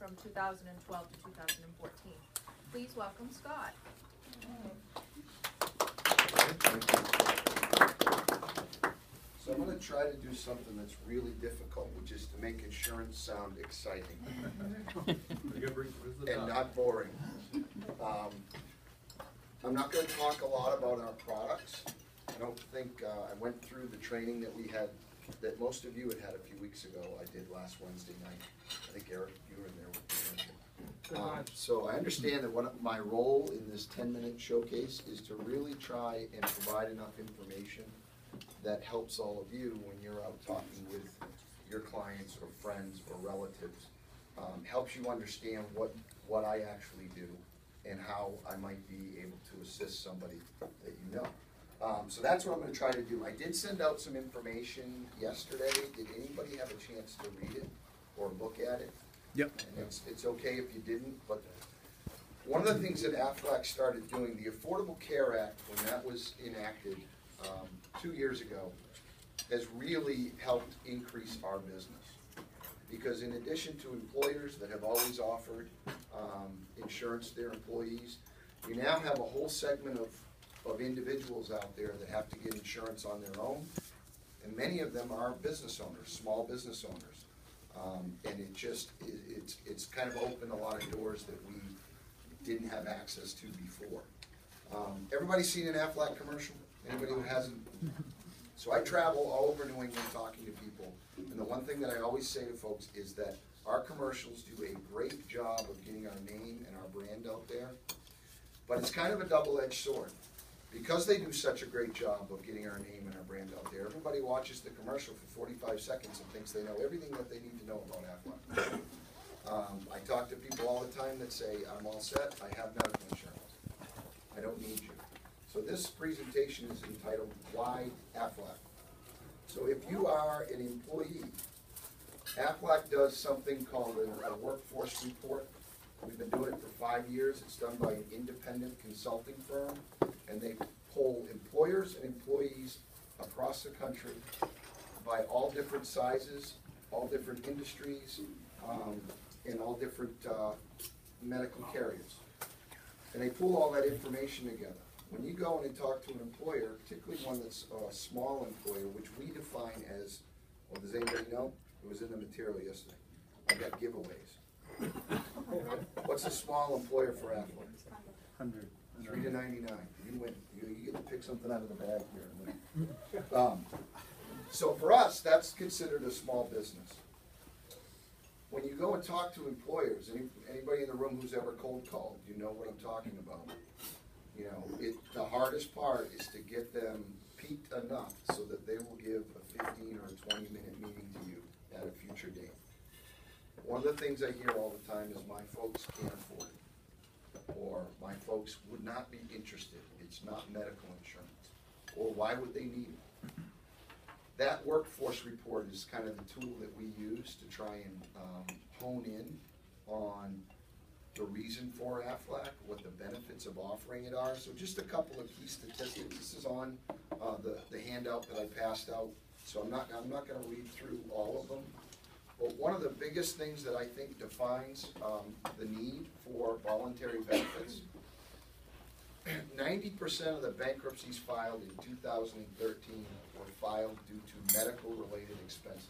from 2012 to 2014. Please welcome Scott. So I'm going to try to do something that's really difficult, which is to make insurance sound exciting and not boring. I'm not going to talk a lot about our products. I don't think I went through the training that we had, that most of you had a few weeks ago. I did last Wednesday night. I think Eric, you were in there with me. So I understand that my role in this 10-minute showcase is to really try and provide enough information that helps all of you when you're out talking with your clients or friends or relatives. Helps you understand what I actually do and how I might be able to assist somebody that you know. So that's what I'm going to try to do. I did send out some information yesterday. Did anybody have a chance to read it or look at it? Yep. And it's okay if you didn't, but one of the things that Aflac started doing, the Affordable Care Act, when that was enacted 2 years ago, has really helped increase our business. Because in addition to employers that have always offered insurance to their employees, you now have a whole segment of individuals out there that have to get insurance on their own, and many of them are business owners, small business owners, and it's kind of opened a lot of doors that we didn't have access to before. Everybody's seen an Aflac commercial? Anybody who hasn't? So I travel all over New England talking to people, and the one thing that I always say to folks is that our commercials do a great job of getting our name and our brand out there, but it's kind of a double-edged sword. Because they do such a great job of getting our name and our brand out there, everybody watches the commercial for 45 seconds and thinks they know everything that they need to know about Aflac. I talk to people all the time that say, I'm all set, I have medical insurance. I don't need you. So this presentation is entitled, Why Aflac? So if you are an employee, Aflac does something called a workforce report. We've been doing it for 5 years. It's done by an independent consulting firm, and they poll employers and employees across the country by all different sizes, all different industries, and all different medical carriers. And they pull all that information together. When you go and talk to an employer, particularly one that's a small employer, which we define as, well, does anybody know? It was in the material yesterday. I got giveaways. What's a small employer for Aflac? 100. 3 to 99. You win. You get to pick something out of the bag here. So for us, that's considered a small business. When you go and talk to employers, anybody in the room who's ever cold called, you know what I'm talking about. You know, the hardest part is to get them peaked enough so that they will give a 15 or a 20-minute meeting to you at a future date. One of the things I hear all the time is my folks can't afford it, or my folks would not be interested. It's not medical insurance, or why would they need it? That workforce report is kind of the tool that we use to try and hone in on the reason for Aflac, what the benefits of offering it are. So just a couple of key statistics. This is on the handout that I passed out. So I'm not going to read through all of them. But one of the biggest things that I think defines the need for voluntary benefits, 90% of the bankruptcies filed in 2013 were filed due to medical-related expenses.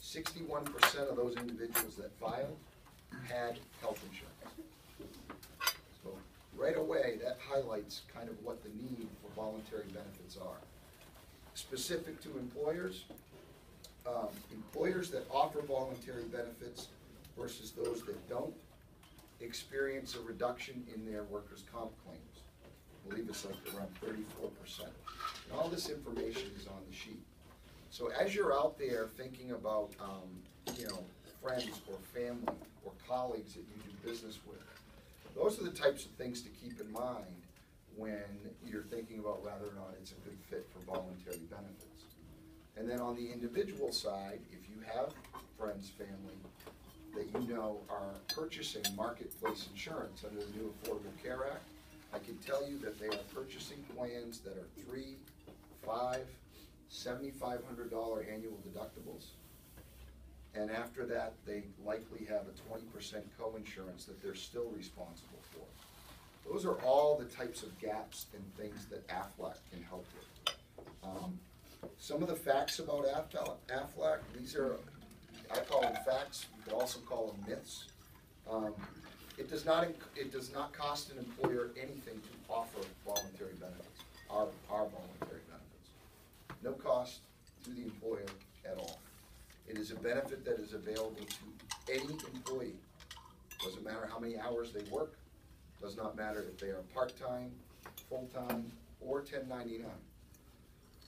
61% of those individuals that filed had health insurance. So right away, that highlights kind of what the need for voluntary benefits are. Specific to employers, employers that offer voluntary benefits versus those that don't experience a reduction in their workers' comp claims. I believe it's like around 34%. And all this information is on the sheet. So as you're out there thinking about, friends or family or colleagues that you do business with, those are the types of things to keep in mind when you're thinking about whether or not it's a good fit for voluntary benefits. And then on the individual side, if you have friends, family, that you know are purchasing marketplace insurance under the new Affordable Care Act, I can tell you that they are purchasing plans that are $3, $5, $7,500 annual deductibles. And after that, they likely have a co-insurance that they're still responsible for. Those are all the types of gaps and things that Aflac can help with. Some of the facts about Aflac, these are, I call them facts, you could also call them myths. It does not cost an employer anything to offer voluntary benefits, our voluntary benefits. No cost to the employer at all. It is a benefit that is available to any employee. Doesn't matter how many hours they work, does not matter if they are part-time, full-time, or 1099.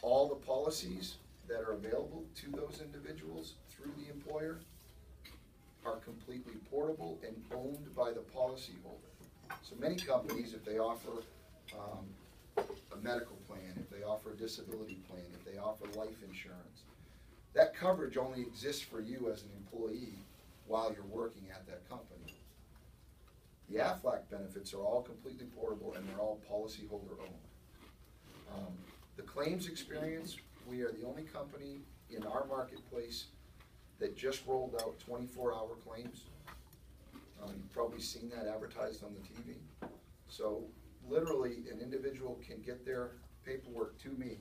All the policies that are available to those individuals through the employer are completely portable and owned by the policyholder. So many companies, if they offer a medical plan, if they offer a disability plan, if they offer life insurance, that coverage only exists for you as an employee while you're working at that company. The Aflac benefits are all completely portable and they're all policyholder owned. The claims experience, we are the only company in our marketplace that just rolled out 24-hour claims. You've probably seen that advertised on the TV. So literally an individual can get their paperwork to me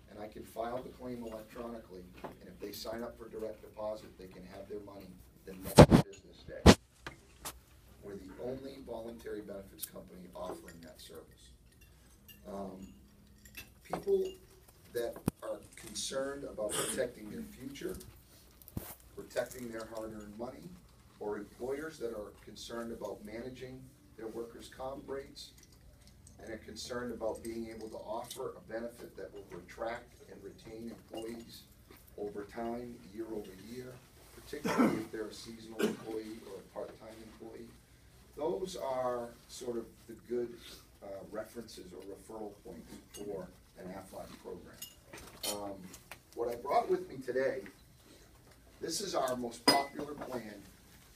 and I can file the claim electronically, and if they sign up for direct deposit, they can have their money the next business day. We're the only voluntary benefits company offering that service. People that are concerned about protecting their future, protecting their hard-earned money, or employers that are concerned about managing their workers' comp rates, and are concerned about being able to offer a benefit that will attract and retain employees over time, year over year, particularly if they're a seasonal employee or a part-time employee. Those are sort of the good references or referral points for an Aflac program. What I brought with me today, this is our most popular plan,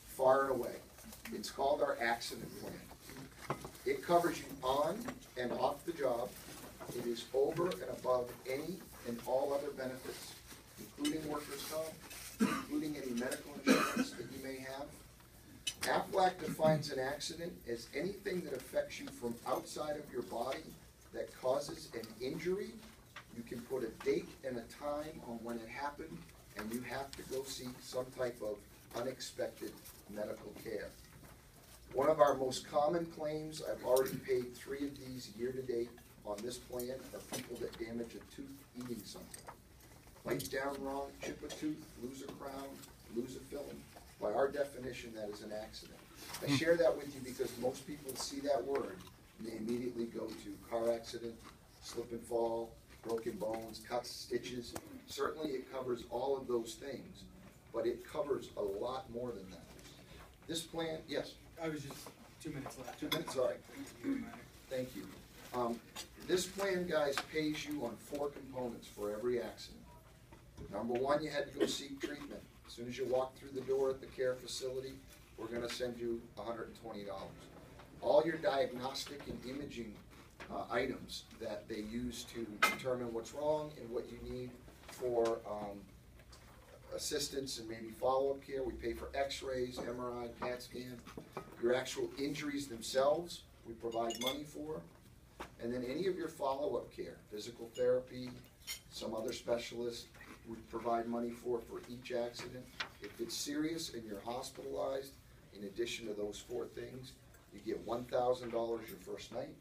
far and away. It's called our accident plan. It covers you on and off the job. It is over and above any and all other benefits, including workers' comp, including any medical insurance that you may have. Aflac defines an accident as anything that affects you from outside of your body that causes an injury. You can put a date and a time on when it happened, and you have to go seek some type of unexpected medical care. One of our most common claims, I've already paid 3 of these year to date on this plan, are people that damage a tooth eating something. Bite down wrong, chip a tooth, lose a crown, lose a filling. By our definition, that is an accident. I share that with you because most people see that word and they immediately go to car accident, slip and fall, broken bones, cuts, stitches. Certainly it covers all of those things, but it covers a lot more than that. This plan, yes? I was just 2 minutes left. 2 minutes, sorry. Thank you. This plan, guys, pays you on 4 components for every accident. Number 1, you had to go seek treatment. As soon as you walk through the door at the care facility, we're going to send you $120. All your diagnostic and imaging items that they use to determine what's wrong and what you need for assistance and maybe follow-up care. We pay for x-rays, MRI, CAT scan. Your actual injuries themselves, we provide money for. And then any of your follow-up care, physical therapy, some other specialist, we provide money for each accident. If it's serious and you're hospitalized, in addition to those 4 things, you get $1,000 your first night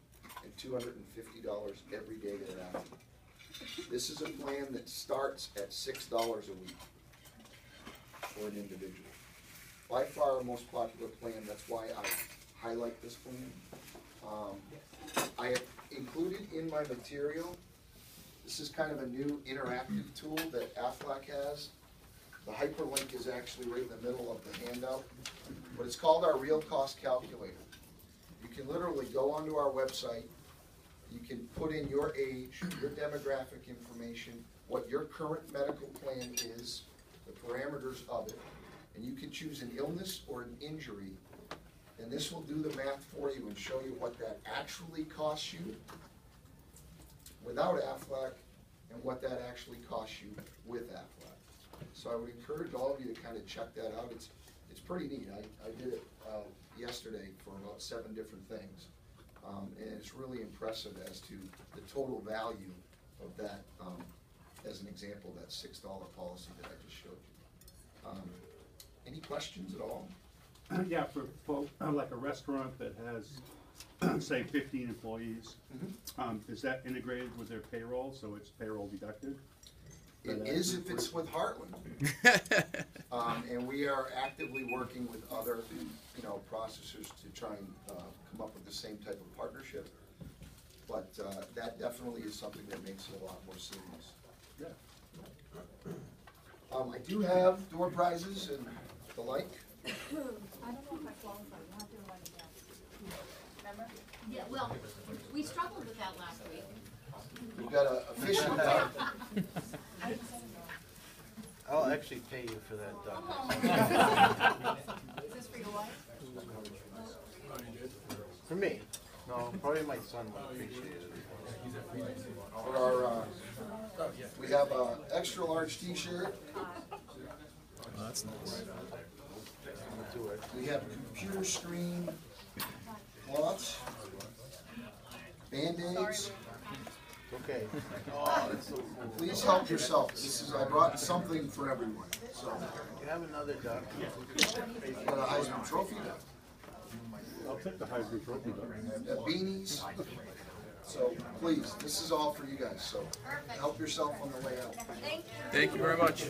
and $250 every day thereafter. This is a plan that starts at $6 a week for an individual. By far our most popular plan, that's why I highlight this plan. I have included in my material, this is kind of a new interactive tool that Aflac has. The hyperlink is actually right in the middle of the handout, but it's called our real cost calculator. You can literally go onto our website, you can put in your age, your demographic information, what your current medical plan is, the parameters of it, and you can choose an illness or an injury, and this will do the math for you and show you what that actually costs you without Aflac and what that actually costs you with Aflac. So I would encourage all of you to kind of check that out. It's it's pretty neat. I did it yesterday for about 7 different things. And it's really impressive as to the total value of that, as an example, that $6 policy that I just showed you. Any questions at all? Yeah, for like a restaurant that has, say, 15 employees, is that integrated with their payroll, so it's payroll deducted? It is if it's with Heartland. And we are actively working with other, processors to try and come up with the same type of partnership. But that definitely is something that makes it a lot more seamless. Yeah. I do have door prizes and the like. I don't know if I qualify, you have to write it down. Remember? Yeah, well, we struggled with that last week. We've got a fishing duck. I'll actually pay you for that duck. Is this for your wife? For me? No, probably my son would appreciate it. For our, we have a extra large t-shirt. That's nice. We have computer screen cloths, Band-Aids. Okay. Oh, that's so cool. Please help yourself. I brought something for everyone. So, You have another duck? we got a Heisman Trophy, I'll take the Heisman Trophy, though. beanies. So please, this is all for you guys. So help yourself on the way out. Thank you. Thank you very much.